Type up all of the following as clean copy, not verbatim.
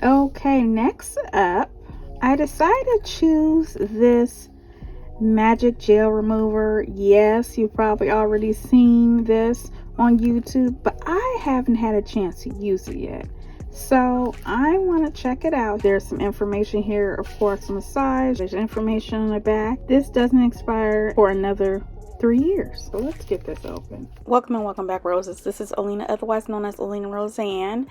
Okay, next up, I decided to choose this magic gel remover. Yes, you've probably already seen this on YouTube, but I haven't had a chance to use it yet. So I want to check it out. There's some information here, of course, on the side. There's information on the back. This doesn't expire for another 3 years. So let's get this open. Welcome and welcome back, Roses. This is Olena, otherwise known as OlenaRosanne.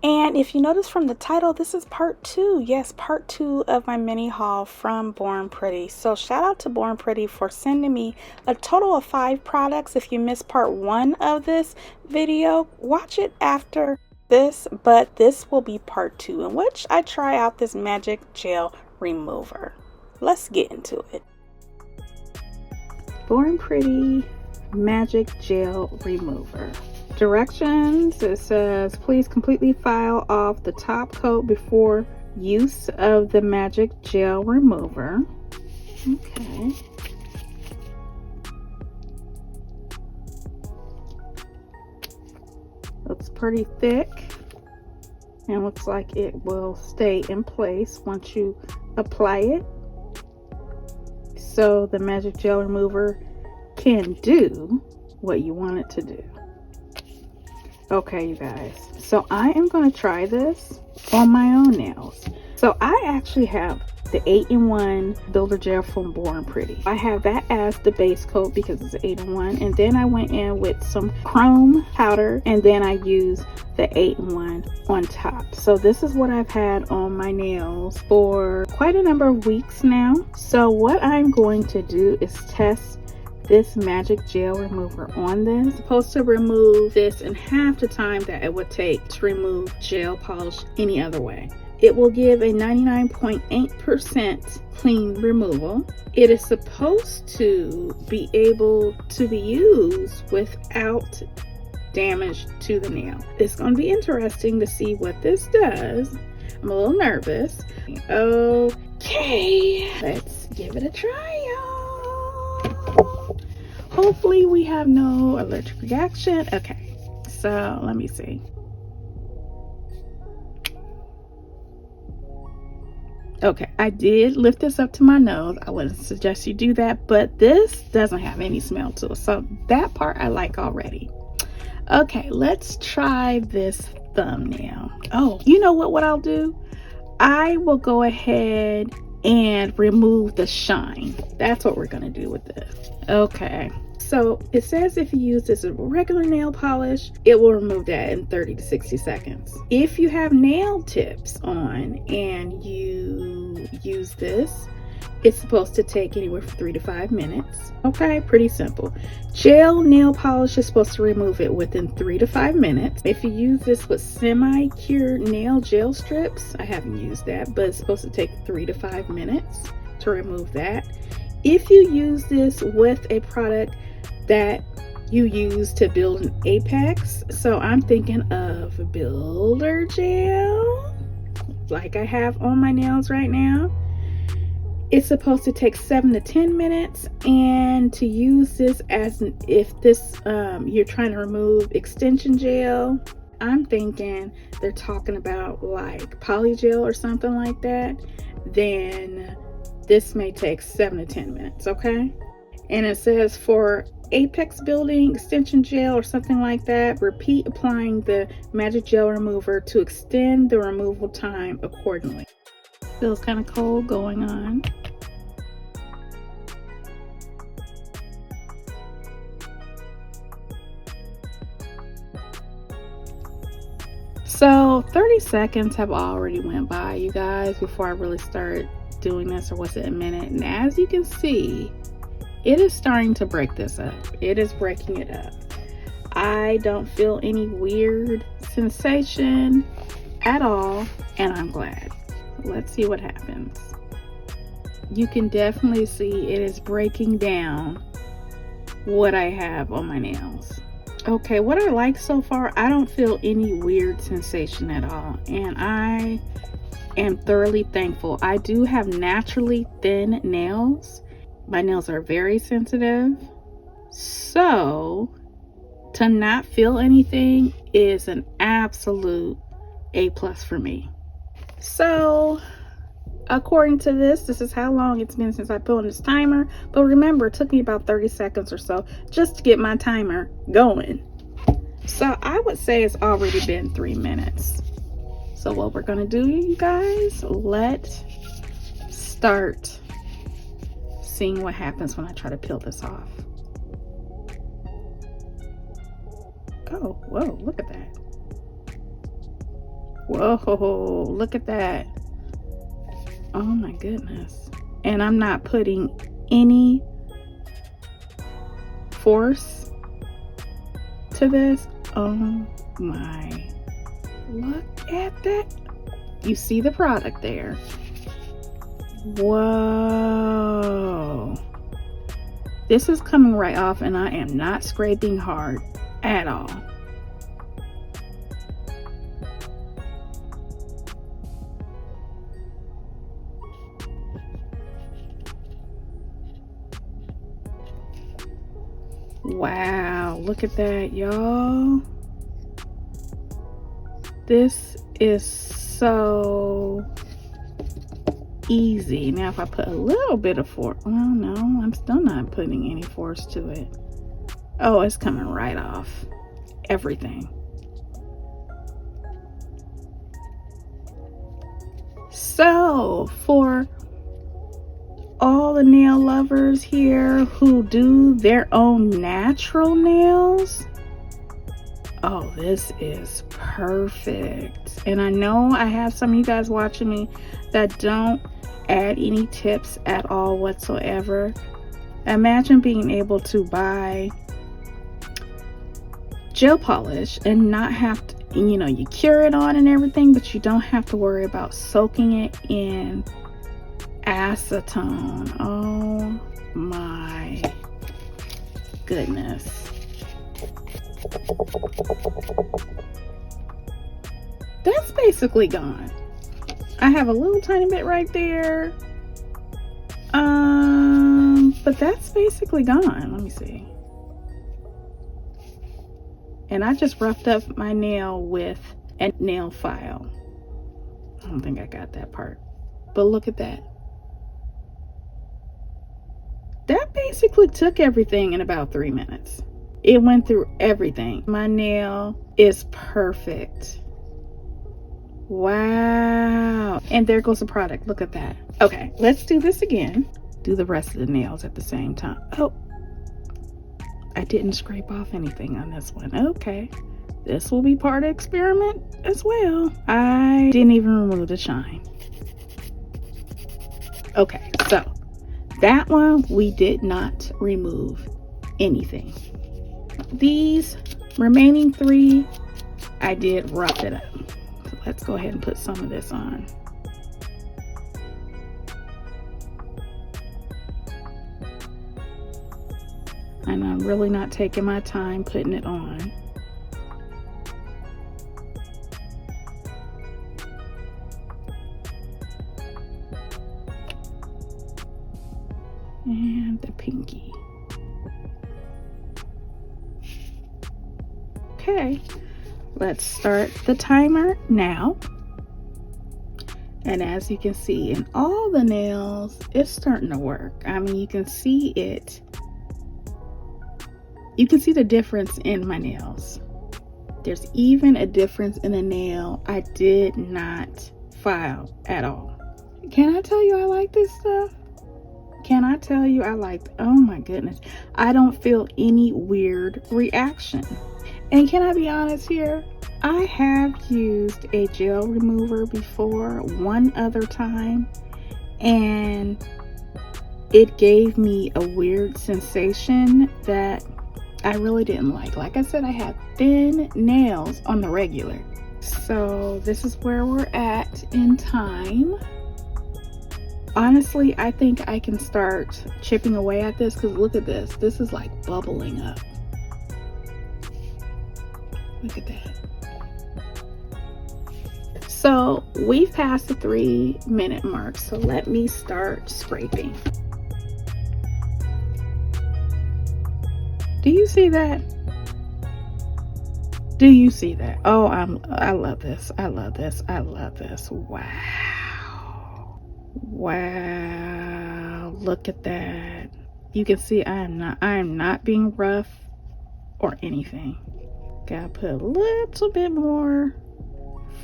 And if you notice from the title, this is part 2. Yes, part 2 of my mini haul from Born Pretty. So shout out to Born Pretty for sending me a total of 5 products. If you missed part 1 of this video, watch it after this, but this will be part 2 in which I try out this magic gel remover. Let's get into it. Born Pretty magic gel remover. Directions, it says please completely file off the top coat before use of the magic gel remover. Okay. Looks pretty thick and looks like it will stay in place once you apply it. So the magic gel remover can do what you want it to do. Okay, you guys, so I am going to try this on my own nails. So I actually have the 8-in-1 builder gel from Born Pretty. I have that as the base coat because it's 8-in-1, and then I went in with some chrome powder, and then I used the 8-in-1 on top. So this is what I've had on my nails for quite a number of weeks now. So what I'm going to do is test this magic gel remover on this. It's supposed to remove this in half the time that it would take to remove gel polish any other way. It will give a 99.8% clean removal. It is supposed to be able to be used without damage to the nail. It's going to be interesting to see what this does. I'm a little nervous. Okay, let's give it a try, y'all. Hopefully we have no allergic reaction. Okay, so let me see. Okay, I did lift this up to my nose. I wouldn't suggest you do that, but this doesn't have any smell to it, so that part I like already. Okay, let's try this thumbnail. Oh, you know what I'll do? I will go ahead and remove the shine. That's what we're gonna do with this. Okay, so it says if you use this as regular nail polish, it will remove that in 30 to 60 seconds. If you have nail tips on and you use this, it's supposed to take anywhere from 3 to 5 minutes. Okay, pretty simple. Gel nail polish is supposed to remove it within 3 to 5 minutes. If you use this with semi-cured nail gel strips, I haven't used that, but it's supposed to take 3 to 5 minutes to remove that. If you use this with a product that you use to build an apex, so I'm thinking of builder gel, like I have on my nails right now, it's supposed to take 7 to 10 minutes. And to use this as if this you're trying to remove extension gel, I'm thinking they're talking about like polygel or something like that, then this may take 7 to 10 minutes. Okay, and it says for apex building extension gel or something like that, repeat applying the magic gel remover to extend the removal time accordingly. Feels kind of cold going on. So 30 seconds have already went by, you guys, before I really started doing this, or was it a minute? And as you can see, it is starting to break this up. It is breaking it up. I don't feel any weird sensation at all, and I'm glad. Let's see what happens. You can definitely see it is breaking down what I have on my nails. Okay, what I like so far, I don't feel any weird sensation at all, and I am thoroughly thankful. I do have naturally thin nails. My nails are very sensitive, so to not feel anything is an absolute A+ for me. So according to this is how long it's been since I put on this timer. But remember, it took me about 30 seconds or so just to get my timer going. So I would say it's already been 3 minutes. So what we're gonna do, you guys, let's start seeing what happens when I try to peel this off. Oh, whoa, look at that. Whoa, look at that. Oh my goodness. And I'm not putting any force to this. Oh my. Look at that. You see the product there. Whoa. This is coming right off and I am not scraping hard at all. Wow, look at that, y'all. This is so easy. Now if I put a little bit of force, well, no, I'm still not putting any force to it. Oh, it's coming right off. Everything. So for all the nail lovers here who do their own natural nails, oh, this is perfect. And I know I have some of you guys watching me that don't add any tips at all whatsoever. Imagine being able to buy gel polish and not have to, you know, you cure it on and everything, but you don't have to worry about soaking it in acetone. Oh my goodness. That's basically gone. I have a little tiny bit right there. But that's basically gone. Let me see. And I just roughed up my nail with a nail file. I don't think I got that part. But look at that. That basically took everything in about 3 minutes. It went through everything. My nail is perfect. Wow. And there goes the product. Look at that. Okay, let's do this again. Do the rest of the nails at the same time. Oh, I didn't scrape off anything on this one. Okay, this will be part of the experiment as well. I didn't even remove the shine. Okay, so that one we did not remove anything. These remaining 3, I did rough it up. So let's go ahead and put some of this on. And I'm really not taking my time putting it on. And the pinky. Okay, let's start the timer now. And as you can see in all the nails, it's starting to work. I mean, you can see it. You can see the difference in my nails. There's even a difference in the nail I did not file at all. Can I tell you I like this stuff? Can I tell you I liked, oh my goodness. I don't feel any weird reaction. And can I be honest here? I have used a gel remover before one other time, and it gave me a weird sensation that I really didn't like. Like I said, I have thin nails on the regular. So this is where we're at in time. Honestly, I think I can start chipping away at this because look at this. This is like bubbling up. Look at that. So we've passed the 3-minute mark. So let me start scraping. Do you see that? Do you see that? Oh, I love this. I love this. I love this. Wow. Wow. Look at that. You can see I am not being rough or anything. Gotta put a little bit more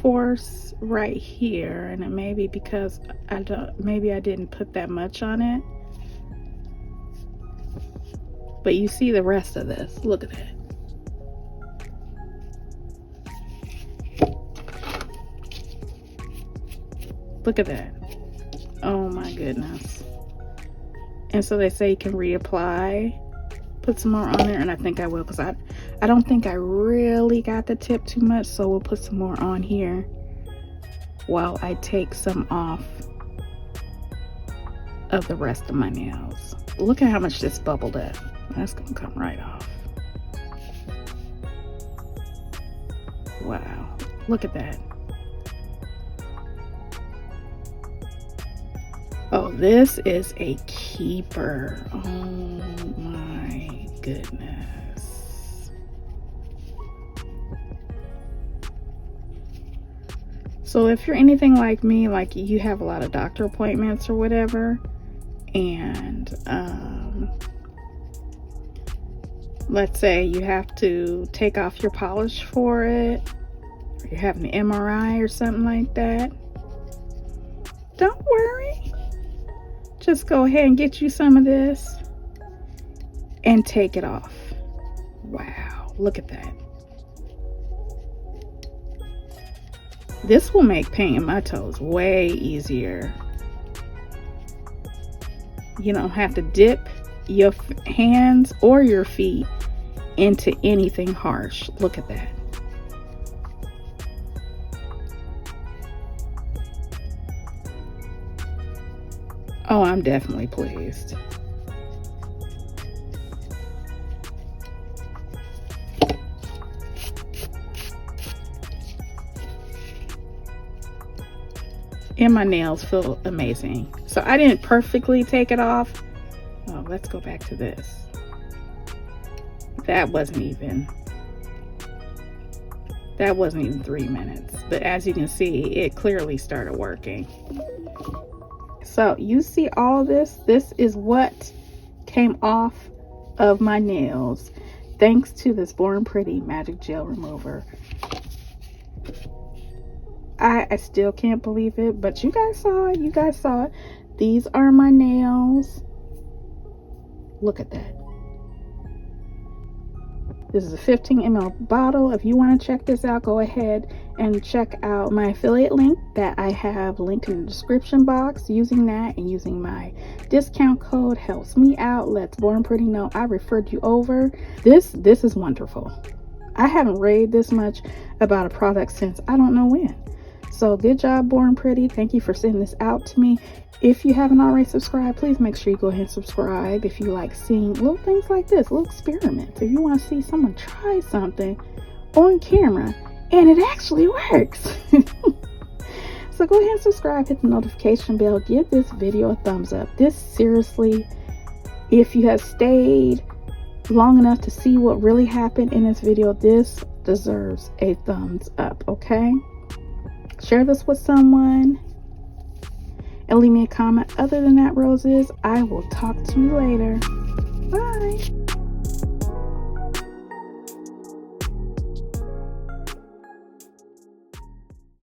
force right here, and it may be because maybe I didn't put that much on it. But you see the rest of this. Look at that. Look at that. Oh my goodness. And so they say you can reapply, put some more on there, and I think I will, because I don't think I really got the tip too much, so we'll put some more on here while I take some off of the rest of my nails. Look at how much this bubbled up. That's gonna come right off. Wow, look at that. Oh, this is a keeper. Oh my goodness. So if you're anything like me, like you have a lot of doctor appointments or whatever, and let's say you have to take off your polish for it, or you're having an MRI or something like that, don't worry. Just go ahead and get you some of this and take it off. Wow, look at that. This will make painting my toes way easier. You don't have to dip your hands or your feet into anything harsh. Look at that. Oh, I'm definitely pleased. And my nails feel amazing. So I didn't perfectly take it off. Oh, let's go back to this. That wasn't even 3 minutes. But as you can see, it clearly started working. So you see all this? This is what came off of my nails thanks to this Born Pretty Magic Gel Remover. I still can't believe it, but you guys saw it. You guys saw it. These are my nails. Look at that. This is a 15 ml bottle. If you want to check this out, go ahead and check out my affiliate link that I have linked in the description box. Using that and using my discount code helps me out. Let's Born Pretty know I referred you over. This is wonderful. I haven't raved this much about a product since I don't know when. So good job, Born Pretty. Thank you for sending this out to me. If you haven't already subscribed, please make sure you go ahead and subscribe if you like seeing little things like this, little experiments. If you want to see someone try something on camera and it actually works. So go ahead and subscribe, hit the notification bell, give this video a thumbs up. This seriously, if you have stayed long enough to see what really happened in this video, this deserves a thumbs up, okay? Share this with someone and leave me a comment. Other than that, roses, I will talk to you later. Bye.